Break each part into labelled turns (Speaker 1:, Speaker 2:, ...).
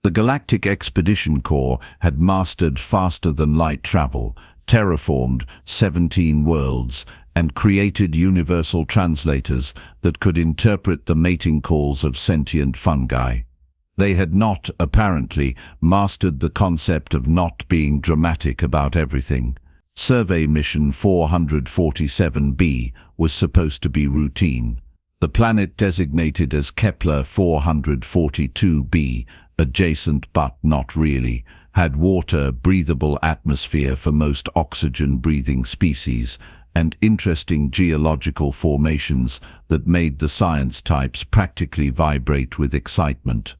Speaker 1: The Galactic Expedition Corps had mastered faster-than-light travel, terraformed 17 worlds, and created universal translators that could interpret the mating calls of sentient fungi. They had not, apparently, mastered the concept of not being dramatic about everything. Survey Mission 447b was supposed to be routine. The planet designated as Kepler 442b, adjacent but not really, had water, breathable atmosphere for most oxygen-breathing species, and interesting geological formations that made the science types practically vibrate with excitement.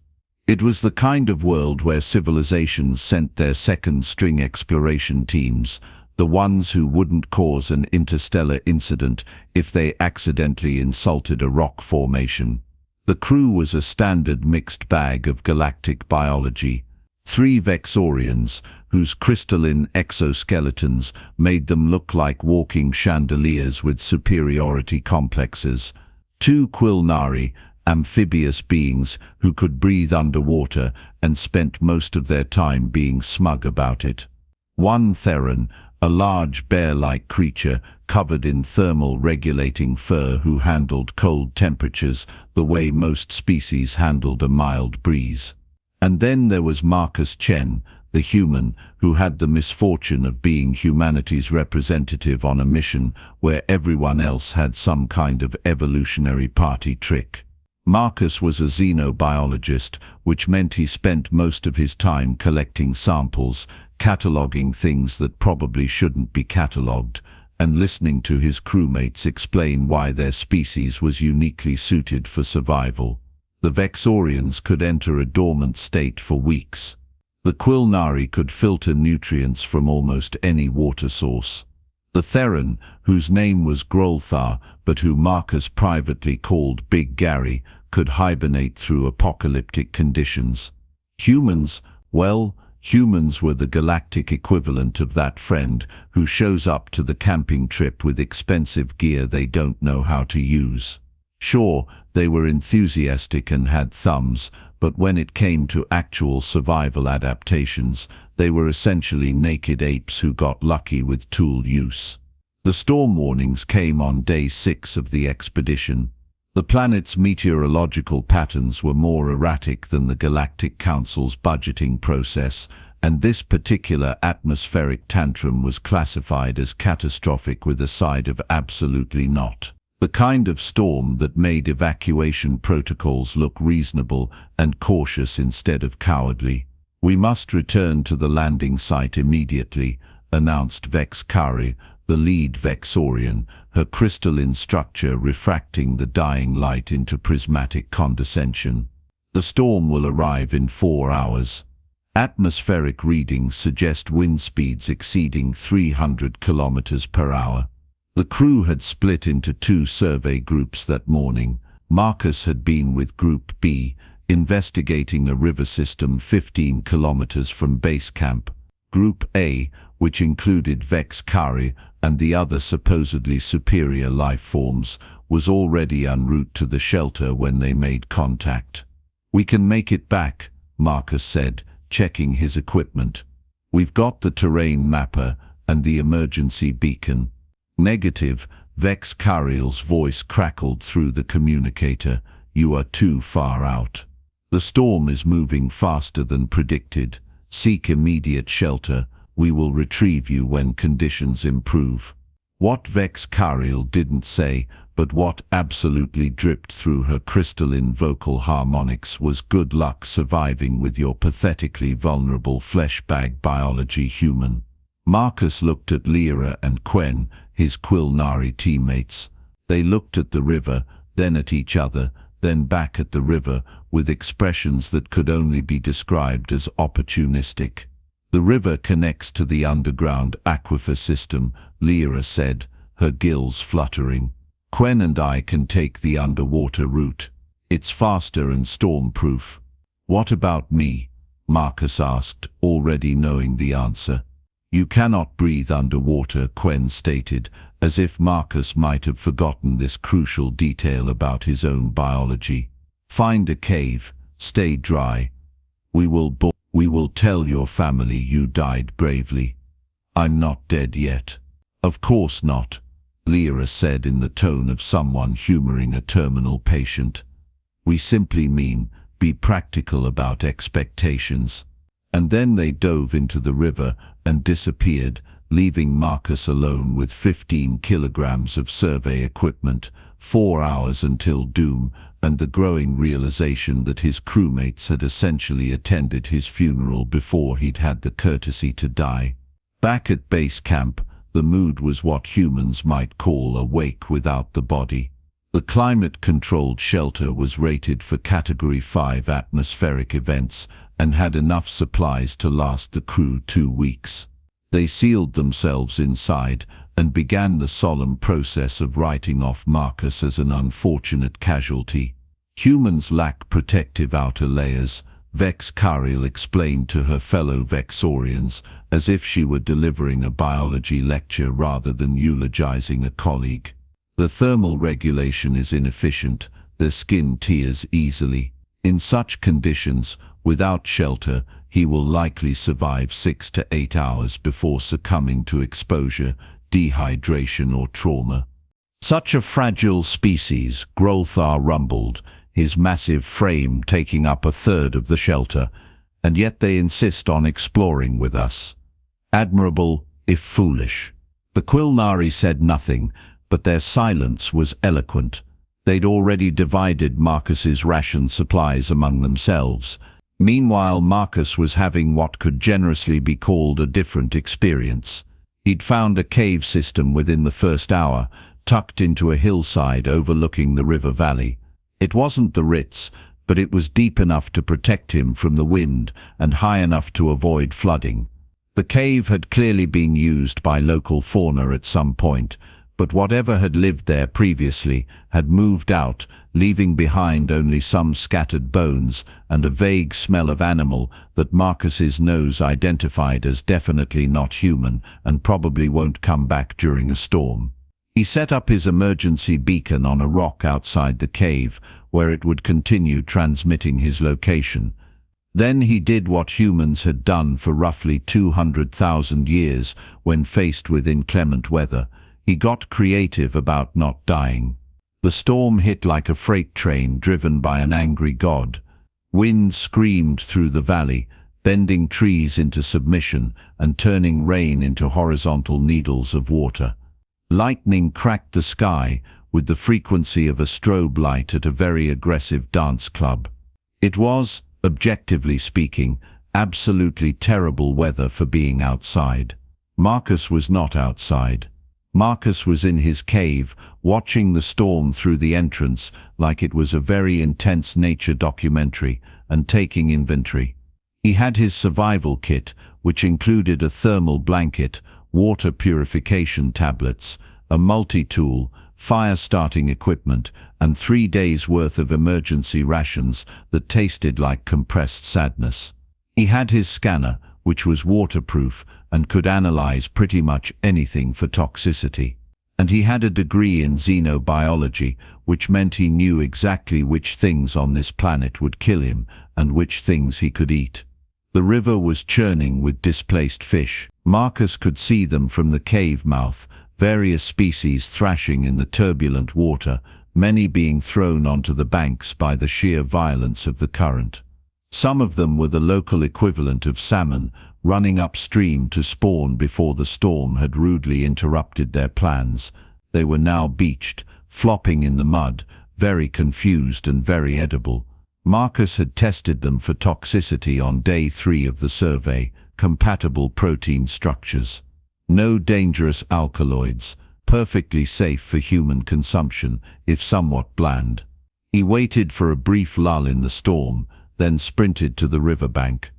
Speaker 1: It was the kind of world where civilizations sent their second-string exploration teams, the ones who wouldn't cause an interstellar incident if they accidentally insulted a rock formation. The crew was a standard mixed bag of galactic biology. 3 Vexorians, whose crystalline exoskeletons made them look like walking chandeliers with superiority complexes. 2 Quilnari, amphibious beings who could breathe underwater and spent most of their time being smug about it. 1 Theron, a large bear-like creature covered in thermal regulating fur who handled cold temperatures the way most species handled a mild breeze. And then there was Marcus Chen, the human, who had the misfortune of being humanity's representative on a mission where everyone else had some kind of evolutionary party trick. Marcus was a xeno-biologist, which meant he spent most of his time collecting samples, cataloging things that probably shouldn't be cataloged, and listening to his crewmates explain why their species was uniquely suited for survival. The Vexorians could enter a dormant state for weeks. The Quilnari could filter nutrients from almost any water source. The Theron, whose name was Grolthar, but who Marcus privately called Big Gary, could hibernate through apocalyptic conditions. Humans, well, humans were the galactic equivalent of that friend who shows up to the camping trip with expensive gear they don't know how to use. Sure, they were enthusiastic and had thumbs, but when it came to actual survival adaptations, they were essentially naked apes who got lucky with tool use. The storm warnings came on day 6 of the expedition. The planet's meteorological patterns were more erratic than the Galactic Council's budgeting process, and this particular atmospheric tantrum was classified as catastrophic with a side of absolutely not. The kind of storm that made evacuation protocols look reasonable and cautious instead of cowardly. "We must return to the landing site immediately," announced Vex Kari, the lead Vexorian, her crystalline structure refracting the dying light into prismatic condensation. "The storm will arrive in 4 hours. Atmospheric readings suggest wind speeds exceeding 300 kilometers per hour. The crew had split into 2 survey groups that morning. Marcus had been with Group B, investigating a river system 15 kilometers from base camp. Group A, which included Vex Kari and the other supposedly superior life forms, was already en route to the shelter when they made contact. "We can make it back," Marcus said, checking his equipment. "We've got the terrain mapper and the emergency beacon." "Negative," Vex Kariel's voice crackled through the communicator. "You are too far out. The storm is moving faster than predicted. Seek immediate shelter. We will retrieve you when conditions improve." What Vex Kariel didn't say, but what absolutely dripped through her crystalline vocal harmonics, was good luck surviving with your pathetically vulnerable flesh-bag biology human. Marcus looked at Lyra and Quen, his Quilnari teammates. They looked at the river, then at each other, then back at the river, with expressions that could only be described as opportunistic. "The river connects to the underground aquifer system," Lyra said, her gills fluttering. "Quen and I can take the underwater route. It's faster and storm-proof." "What about me?" Marcus asked, already knowing the answer. "You cannot breathe underwater," Quen stated, as if Marcus might have forgotten this crucial detail about his own biology. "Find a cave, stay dry." We will tell your family you died bravely. I'm not dead yet. Of course not, Lyra said in the tone of someone humoring a terminal patient. We simply mean, be practical about expectations. And then they dove into the river and disappeared, leaving Marcus alone with 15 kilograms of survey equipment, 4 hours until doom, and the growing realization that his crewmates had essentially attended his funeral before he'd had the courtesy to die. Back at base camp, the mood was what humans might call a wake without the body. The climate-controlled shelter was rated for Category 5 atmospheric events and had enough supplies to last the crew 2 weeks. They sealed themselves inside and began the solemn process of writing off Marcus as an unfortunate casualty. Humans lack protective outer layers, Vex Cariel explained to her fellow Vexorians, as if she were delivering a biology lecture rather than eulogizing a colleague. The thermal regulation is inefficient, their skin tears easily. In such conditions, without shelter, he will likely survive 6 to 8 hours before succumbing to exposure, dehydration or trauma. Such a fragile species, Grolthar rumbled, his massive frame taking up a third of the shelter, and yet they insist on exploring with us. Admirable, if foolish. The Quilnari said nothing, but their silence was eloquent. They'd already divided Marcus's ration supplies among themselves. Meanwhile, Marcus was having what could generously be called a different experience. He'd found a cave system within the first hour, tucked into a hillside overlooking the river valley. It wasn't the Ritz, but it was deep enough to protect him from the wind and high enough to avoid flooding. The cave had clearly been used by local fauna at some point, but whatever had lived there previously had moved out, leaving behind only some scattered bones and a vague smell of animal that Marcus's nose identified as definitely not human and probably won't come back during a storm. He set up his emergency beacon on a rock outside the cave, where it would continue transmitting his location. Then he did what humans had done for roughly 200,000 years when faced with inclement weather. He got creative about not dying. The storm hit like a freight train driven by an angry god. Wind screamed through the valley, bending trees into submission and turning rain into horizontal needles of water. Lightning cracked the sky with the frequency of a strobe light at a very aggressive dance club. It was, objectively speaking, absolutely terrible weather for being outside. Marcus was not outside. Marcus was in his cave, watching the storm through the entrance like it was a very intense nature documentary, and taking inventory. He had his survival kit, which included a thermal blanket, water purification tablets, a multi-tool, fire-starting equipment, and 3 days' worth of emergency rations that tasted like compressed sadness. He had his scanner, which was waterproof and could analyze pretty much anything for toxicity. And he had a degree in xeno-biology, which meant he knew exactly which things on this planet would kill him and which things he could eat. The river was churning with displaced fish. Marcus could see them from the cave mouth, various species thrashing in the turbulent water, many being thrown onto the banks by the sheer violence of the current. Some of them were the local equivalent of salmon, running upstream to spawn before the storm had rudely interrupted their plans. They were now beached, flopping in the mud, very confused and very edible. Marcus had tested them for toxicity on day 3 of the survey, compatible protein structures. No dangerous alkaloids, perfectly safe for human consumption, if somewhat bland. He waited for a brief lull in the storm, then sprinted to the riverbank.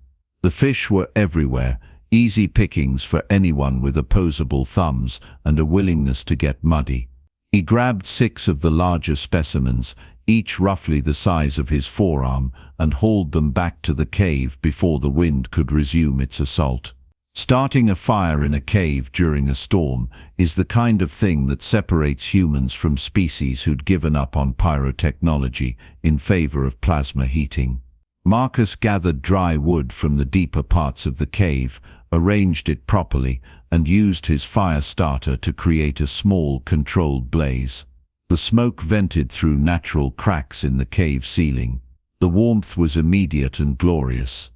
Speaker 1: The fish were everywhere, easy pickings for anyone with opposable thumbs and a willingness to get muddy. He grabbed 6 of the larger specimens, each roughly the size of his forearm, and hauled them back to the cave before the wind could resume its assault. Starting a fire in a cave during a storm is the kind of thing that separates humans from species who'd given up on pyrotechnology in favor of plasma heating. Marcus gathered dry wood from the deeper parts of the cave, arranged it properly, and used his fire starter to create a small, controlled blaze. The smoke vented through natural cracks in the cave ceiling. The warmth was immediate and glorious.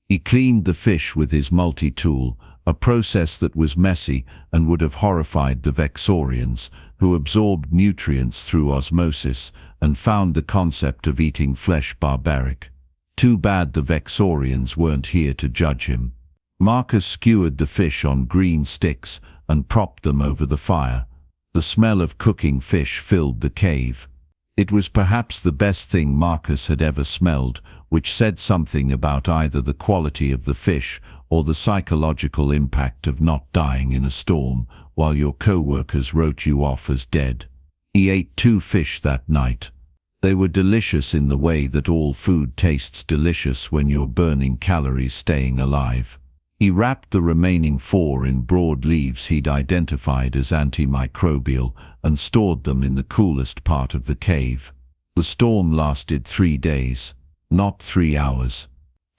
Speaker 1: He cleaned the fish with his multi-tool, a process that was messy and would have horrified the Vexorians, who absorbed nutrients through osmosis and found the concept of eating flesh barbaric. Too bad the Vexorians weren't here to judge him. Marcus skewered the fish on green sticks and propped them over the fire. The smell of cooking fish filled the cave. It was perhaps the best thing Marcus had ever smelled, which said something about either the quality of the fish or the psychological impact of not dying in a storm while your co-workers wrote you off as dead. He ate 2 fish that night. They were delicious in the way that all food tastes delicious when you're burning calories staying alive. He wrapped the remaining 4 in broad leaves he'd identified as antimicrobial and stored them in the coolest part of the cave. The storm lasted 3 days, not 3 hours.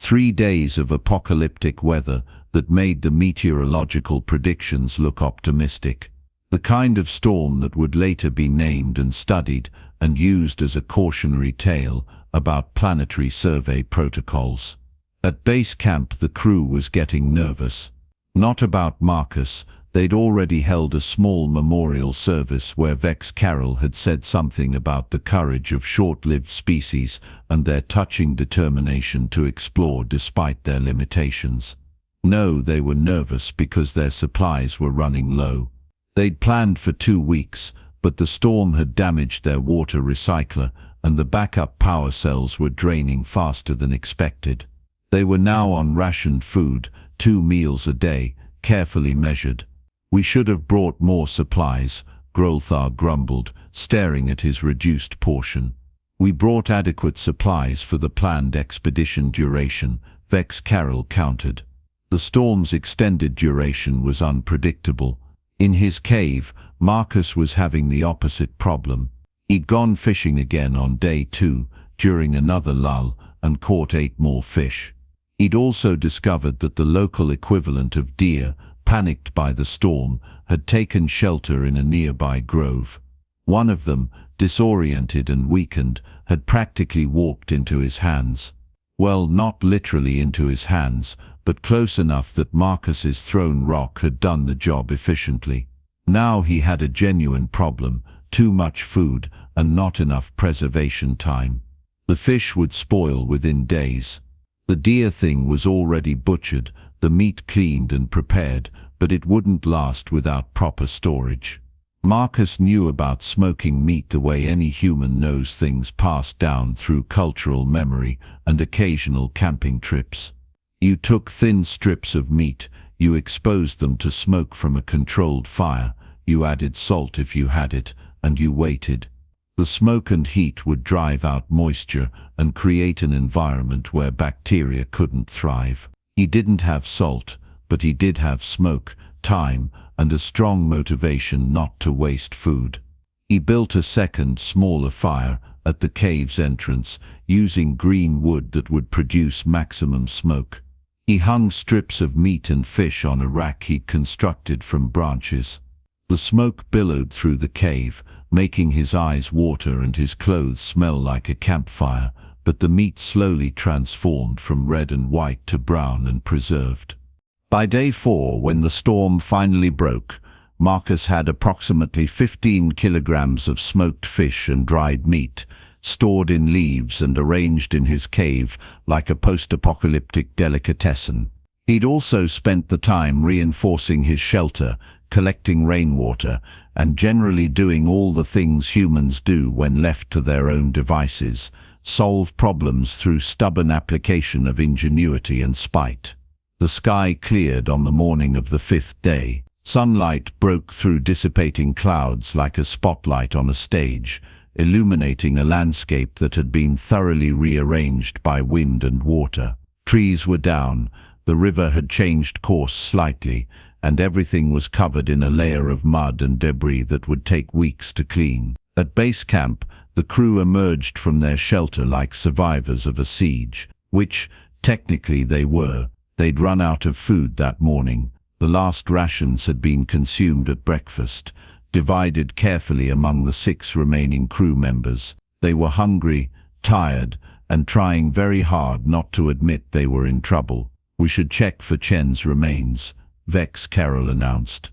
Speaker 1: 3 days of apocalyptic weather that made the meteorological predictions look optimistic. The kind of storm that would later be named and studied and used as a cautionary tale about planetary survey protocols. At base camp, the crew was getting nervous. Not about Marcus. They'd already held a small memorial service where Vex Carroll had said something about the courage of short-lived species and their touching determination to explore despite their limitations. No, they were nervous because their supplies were running low. They'd planned for 2 weeks, but the storm had damaged their water recycler and the backup power cells were draining faster than expected. They were now on rationed food, 2 meals a day, carefully measured. "We should have brought more supplies," Grolthar grumbled, staring at his reduced portion. "We brought adequate supplies for the planned expedition duration," Vex Carroll countered. The storm's extended duration was unpredictable. In his cave, Marcus was having the opposite problem. He'd gone fishing again on day 2, during another lull, and caught 8 more fish. He'd also discovered that the local equivalent of deer, panicked by the storm, had taken shelter in a nearby grove. One of them, disoriented and weakened, had practically walked into his hands. Well, not literally into his hands, but close enough that Marcus's thrown rock had done the job efficiently. Now he had a genuine problem: too much food and not enough preservation time. The fish would spoil within days. The deer thing was already butchered, the meat cleaned and prepared, but it wouldn't last without proper storage. Marcus knew about smoking meat the way any human knows things passed down through cultural memory and occasional camping trips. You took thin strips of meat, you exposed them to smoke from a controlled fire, you added salt if you had it, and you waited. The smoke and heat would drive out moisture and create an environment where bacteria couldn't thrive. He didn't have salt, but he did have smoke, time, and a strong motivation not to waste food. He built a second, smaller fire at the cave's entrance, using green wood that would produce maximum smoke. He hung strips of meat and fish on a rack he'd constructed from branches. The smoke billowed through the cave, making his eyes water and his clothes smell like a campfire, but the meat slowly transformed from red and white to brown and preserved. By day 4, when the storm finally broke, Marcus had approximately 15 kilograms of smoked fish and dried meat, stored in leaves and arranged in his cave like a post-apocalyptic delicatessen. He'd also spent the time reinforcing his shelter, collecting rainwater, and generally doing all the things humans do when left to their own devices: solve problems through stubborn application of ingenuity and spite. The sky cleared on the morning of the 5th day. Sunlight broke through dissipating clouds like a spotlight on a stage, illuminating a landscape that had been thoroughly rearranged by wind and water. Trees were down, the river had changed course slightly, and everything was covered in a layer of mud and debris that would take weeks to clean. At base camp, the crew emerged from their shelter like survivors of a siege. which, technically they were. They'd run out of food that morning. The last rations had been consumed at breakfast, divided carefully among the 6 remaining crew members. They were hungry, tired, and trying very hard not to admit they were in trouble. "We should check for Chen's remains," Vex Carroll announced.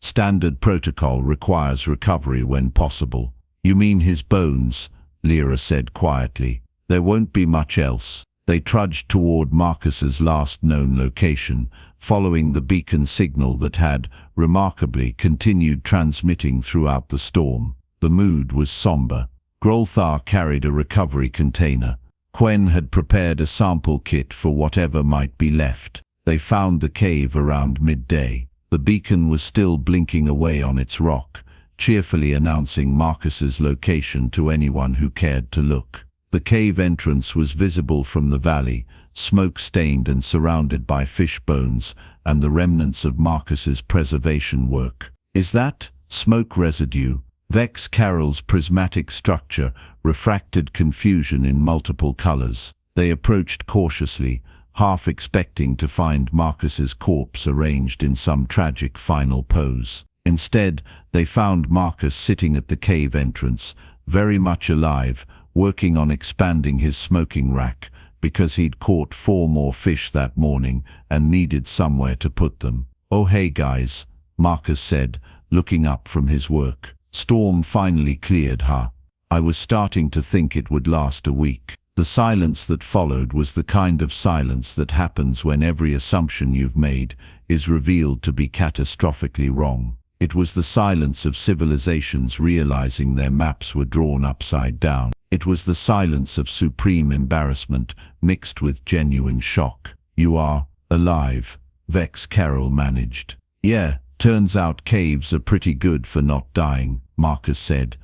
Speaker 1: "Standard protocol requires recovery when possible." "You mean his bones?" Lyra said quietly. "There won't be much else." They trudged toward Marcus's last known location, following the beacon signal that had, remarkably, continued transmitting throughout the storm. The mood was somber. Grolthar carried a recovery container. Quen had prepared a sample kit for whatever might be left. They found the cave around midday. The beacon was still blinking away on its rock, cheerfully announcing Marcus's location to anyone who cared to look. The cave entrance was visible from the valley, smoke-stained and surrounded by fish bones and the remnants of Marcus's preservation work. "Is that smoke residue?" Vex Carroll's prismatic structure refracted confusion in multiple colors. They approached cautiously, half expecting to find Marcus's corpse arranged in some tragic final pose. Instead, they found Marcus sitting at the cave entrance, very much alive, working on expanding his smoking rack, because he'd caught 4 more fish that morning and needed somewhere to put them. "Oh hey guys," Marcus said, looking up from his work. "Storm finally cleared, huh? I was starting to think it would last a week." The silence that followed was the kind of silence that happens when every assumption you've made is revealed to be catastrophically wrong. It was the silence of civilizations realizing their maps were drawn upside down. It was the silence of supreme embarrassment mixed with genuine shock. "You are alive," Vex Carroll managed. "Yeah, turns out caves are pretty good for not dying," Marcus said.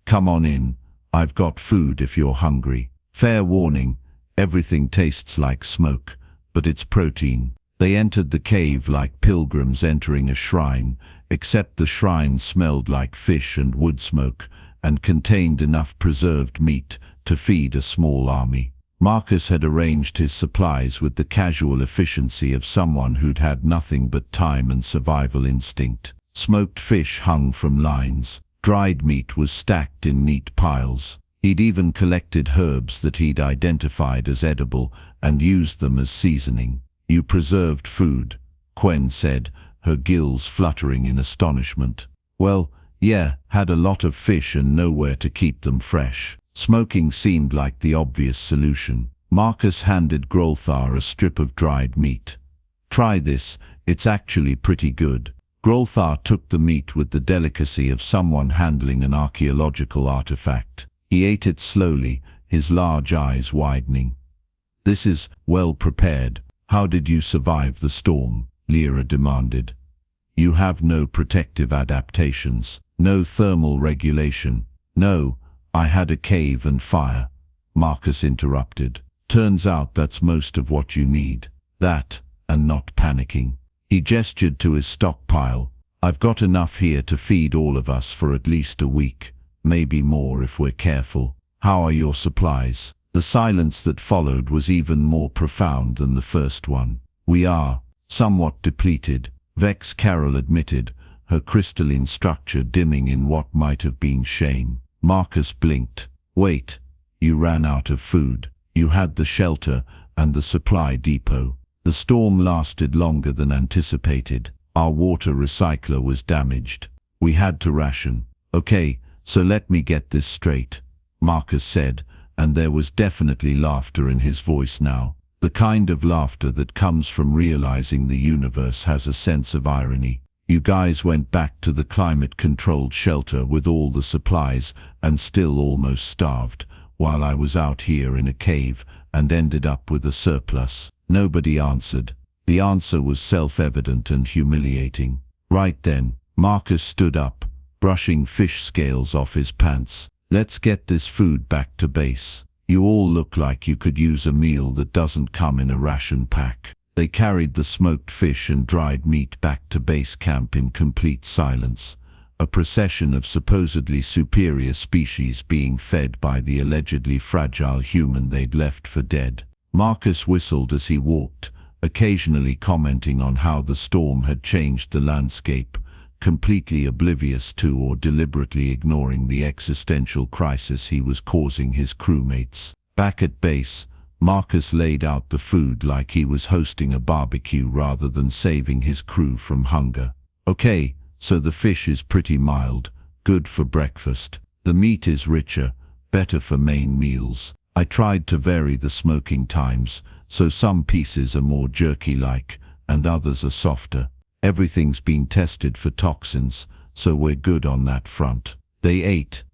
Speaker 1: "Come on in. I've got food if you're hungry. Fair warning, everything tastes like smoke, but it's protein." They entered the cave like pilgrims entering a shrine, except the shrine smelled like fish and wood smoke, and contained enough preserved meat to feed a small army. Marcus had arranged his supplies with the casual efficiency of someone who'd had nothing but time and survival instinct. Smoked fish hung from lines. Dried meat was stacked in neat piles. He'd even collected herbs that he'd identified as edible and used them as seasoning. "You preserved food," Quen said, her gills fluttering in astonishment. "Well, yeah, had a lot of fish and nowhere to keep them fresh." Smoking seemed like the obvious solution. Marcus handed Grolthar a strip of dried meat. "Try this, it's actually pretty good." Grolthar took the meat with the delicacy of someone handling an archaeological artifact. He ate it slowly, his large eyes widening. "This is well prepared. How did you survive the storm?" Lyra demanded. "You have no protective adaptations, no thermal regulation." "No, I had a cave and fire," Marcus interrupted. "Turns out that's most of what you need. That, and not panicking." He gestured to his stockpile. "I've got enough here to feed all of us for at least a week, maybe more if we're careful. How are your supplies?" The silence that followed was even more profound than the first one. "We are somewhat depleted," Vex Carroll admitted, her crystalline structure dimming in what might have been shame. Marcus blinked. "Wait, you ran out of food. You had the shelter and the supply depot." "The storm lasted longer than anticipated. Our water recycler was damaged. We had to ration." "Okay, so let me get this straight," Marcus said, and there was definitely laughter in his voice now. The kind of laughter that comes from realizing the universe has a sense of irony. "You guys went back to the climate-controlled shelter with all the supplies and still almost starved, while I was out here in a cave and ended up with a surplus." Nobody answered. The answer was self-evident and humiliating. Right then, Marcus stood up, brushing fish scales off his pants. "Let's get this food back to base. You all look like you could use a meal that doesn't come in a ration pack." They carried the smoked fish and dried meat back to base camp in complete silence, a procession of supposedly superior species being fed by the allegedly fragile human they'd left for dead. Marcus whistled as he walked, occasionally commenting on how the storm had changed the landscape, completely oblivious to or deliberately ignoring the existential crisis he was causing his crewmates. Back at base, Marcus laid out the food like he was hosting a barbecue rather than saving his crew from hunger. Okay, so the fish is pretty mild, good for breakfast. The meat is richer, better for main meals. I tried to vary the smoking times, so some pieces are more jerky-like and others are softer. Everything's been tested for toxins, so we're good on that front. They ate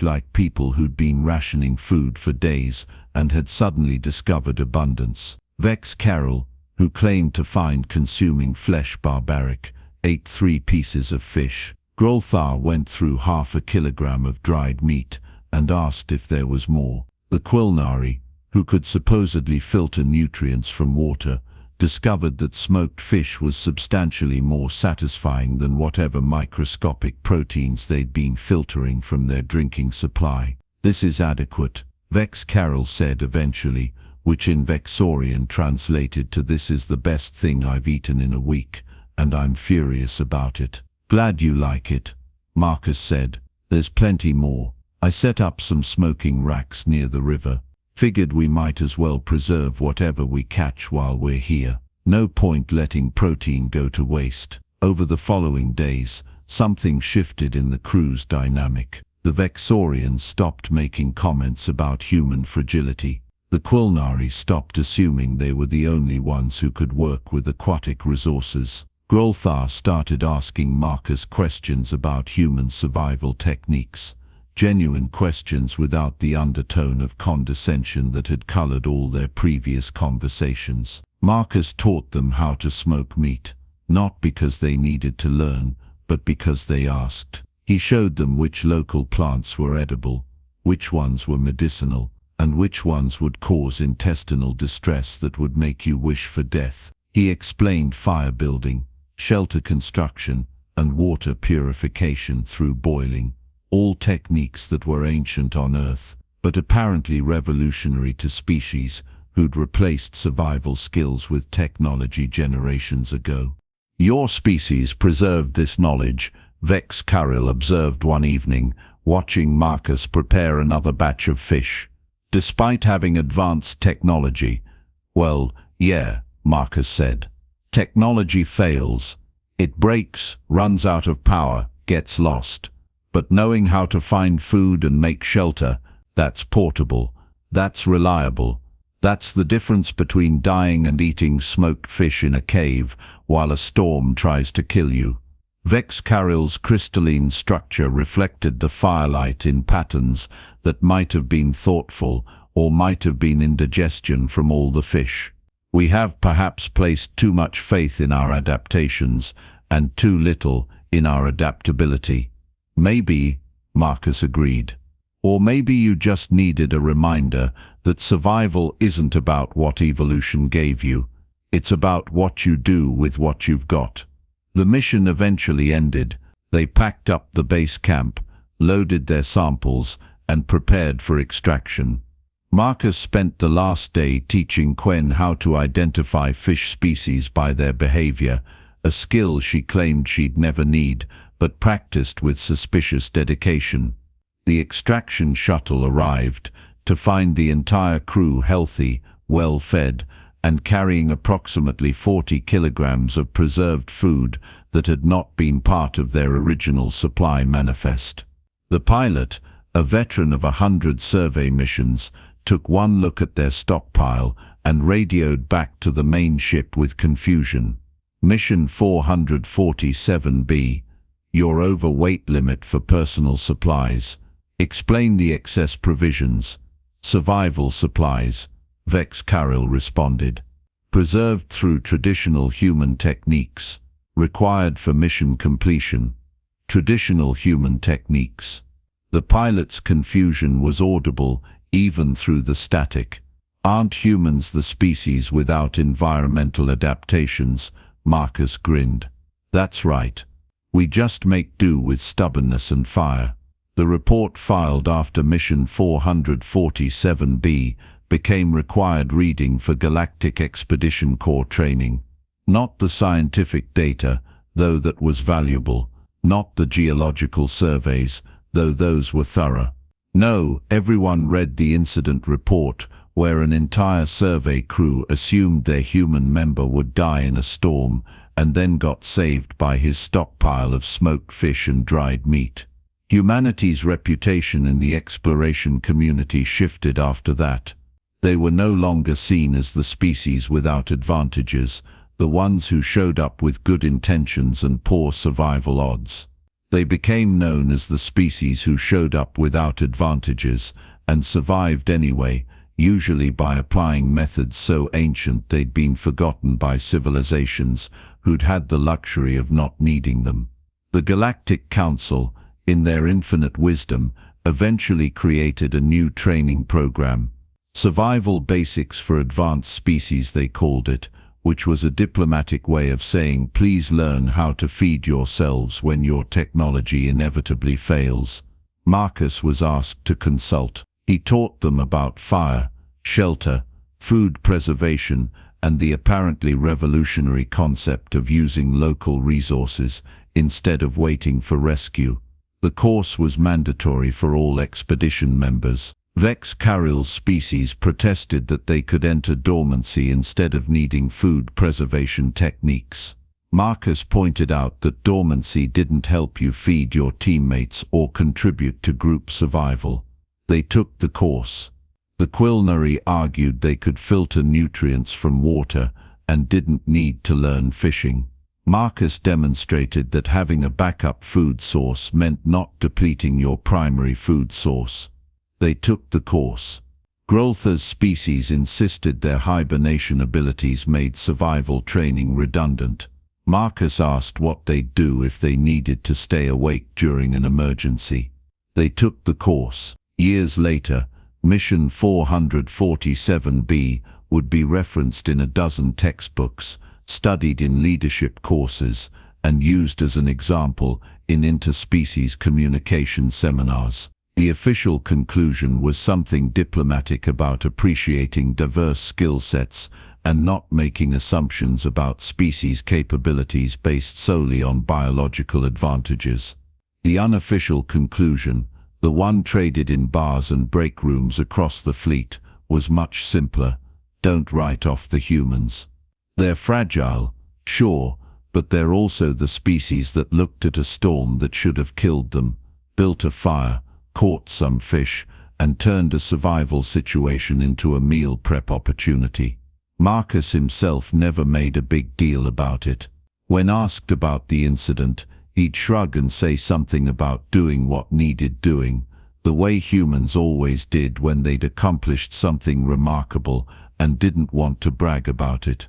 Speaker 1: like people who'd been rationing food for days and had suddenly discovered abundance. Vex Carroll, who claimed to find consuming flesh barbaric, ate 3 pieces of fish. Grolthar went through half a kilogram of dried meat and asked if there was more. The Quilnari, who could supposedly filter nutrients from water, discovered that smoked fish was substantially more satisfying than whatever microscopic proteins they'd been filtering from their drinking supply. This is adequate, Vex Carroll said eventually, which in Vexorian translated to "This is the best thing I've eaten in a week, and I'm furious about it." "Glad you like it," Marcus said. "There's plenty more. I set up some smoking racks near the river. Figured we might as well preserve whatever we catch while we're here. No point letting protein go to waste." Over the following days, something shifted in the crew's dynamic. The Vexorians stopped making comments about human fragility. The Quilnari stopped assuming they were the only ones who could work with aquatic resources. Grolthar started asking Marcus questions about human survival techniques. Genuine questions without the undertone of condescension that had colored all their previous conversations. Marcus taught them how to smoke meat, not because they needed to learn, but because they asked. He showed them which local plants were edible, which ones were medicinal, and which ones would cause intestinal distress that would make you wish for death. He explained fire building, shelter construction, and water purification through boiling. All techniques that were ancient on Earth, but apparently revolutionary to species who'd replaced survival skills with technology generations ago. "Your species preserved this knowledge," Vex Carroll observed one evening, watching Marcus prepare another batch of fish. "Despite having advanced technology." "Well, yeah," Marcus said. "Technology fails. It breaks, runs out of power, gets lost. But knowing how to find food and make shelter, that's portable, that's reliable. That's the difference between dying and eating smoked fish in a cave while a storm tries to kill you." Vex Carroll's crystalline structure reflected the firelight in patterns that might have been thoughtful or might have been indigestion from all the fish. "We have perhaps placed too much faith in our adaptations and too little in our adaptability." "Maybe," Marcus agreed. "Or maybe you just needed a reminder that survival isn't about what evolution gave you. It's about what you do with what you've got." The mission eventually ended. They packed up the base camp, loaded their samples, and prepared for extraction. Marcus spent the last day teaching Quen how to identify fish species by their behavior, a skill she claimed she'd never need, but practiced with suspicious dedication. The extraction shuttle arrived to find the entire crew healthy, well-fed, and carrying approximately 40 kilograms of preserved food that had not been part of their original supply manifest. The pilot, a veteran of 100 survey missions, took one look at their stockpile and radioed back to the main ship with confusion. "Mission 447B. Your overweight limit for personal supplies. Explain the excess provisions." "Survival supplies," Vex Carroll responded. "Preserved through traditional human techniques. Required for mission completion." Traditional human techniques. The pilot's confusion was audible even through the static. "Aren't humans the species without environmental adaptations?" Marcus grinned. "That's right. We just make do with stubbornness and fire." The report filed after Mission 447B became required reading for Galactic Expedition Corps training. Not the scientific data, though that was valuable. Not the geological surveys, though those were thorough. No, everyone read the incident report, where an entire survey crew assumed their human member would die in a storm, and then got saved by his stockpile of smoked fish and dried meat. Humanity's reputation in the exploration community shifted after that. They were no longer seen as the species without advantages, the ones who showed up with good intentions and poor survival odds. They became known as the species who showed up without advantages and survived anyway, usually by applying methods so ancient they'd been forgotten by civilizations who'd had the luxury of not needing them. The Galactic Council, in their infinite wisdom, eventually created a new training program. Survival Basics for Advanced Species, they called it, which was a diplomatic way of saying please learn how to feed yourselves when your technology inevitably fails. Marcus was asked to consult. He taught them about fire, shelter, food preservation, and the apparently revolutionary concept of using local resources instead of waiting for rescue. The course was mandatory for all expedition members. Vex Caril's species protested that they could enter dormancy instead of needing food preservation techniques. Marcus pointed out that dormancy didn't help you feed your teammates or contribute to group survival. They took the course. The Quilnari argued they could filter nutrients from water and didn't need to learn fishing. Marcus demonstrated that having a backup food source meant not depleting your primary food source. They took the course. Groltha's species insisted their hibernation abilities made survival training redundant. Marcus asked what they'd do if they needed to stay awake during an emergency. They took the course. Years later, Mission 447B would be referenced in a dozen textbooks, studied in leadership courses, and used as an example in interspecies communication seminars. The official conclusion was something diplomatic about appreciating diverse skill sets and not making assumptions about species capabilities based solely on biological advantages. The unofficial conclusion, the one traded in bars and break rooms across the fleet, was much simpler. Don't write off the humans. They're fragile, sure, but they're also the species that looked at a storm that should have killed them, built a fire, caught some fish, and turned a survival situation into a meal prep opportunity. Marcus himself never made a big deal about it. When asked about the incident, he'd shrug and say something about doing what needed doing, the way humans always did when they'd accomplished something remarkable and didn't want to brag about it.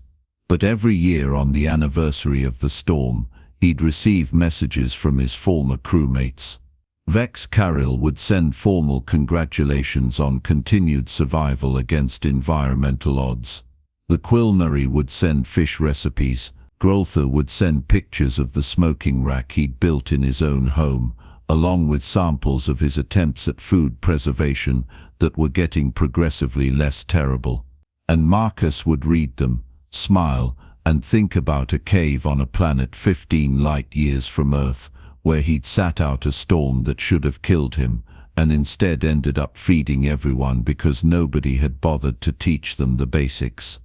Speaker 1: But every year on the anniversary of the storm, he'd receive messages from his former crewmates. Vex Caril would send formal congratulations on continued survival against environmental odds. The Quilnari would send fish recipes. Groltha would send pictures of the smoking rack he'd built in his own home, along with samples of his attempts at food preservation that were getting progressively less terrible. And Marcus would read them, smile, and think about a cave on a planet 15 light-years from Earth, where he'd sat out a storm that should have killed him, and instead ended up feeding everyone because nobody had bothered to teach them the basics.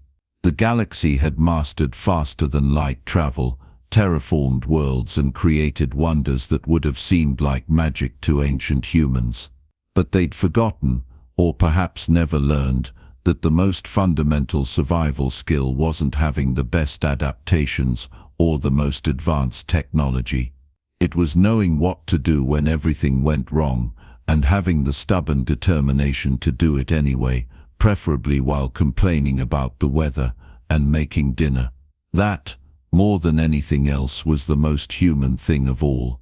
Speaker 1: The galaxy had mastered faster-than-light travel, terraformed worlds and created wonders that would have seemed like magic to ancient humans. But they'd forgotten, or perhaps never learned, that the most fundamental survival skill wasn't having the best adaptations or the most advanced technology. It was knowing what to do when everything went wrong, and having the stubborn determination to do it anyway, preferably while complaining about the weather and making dinner. That, more than anything else, was the most human thing of all.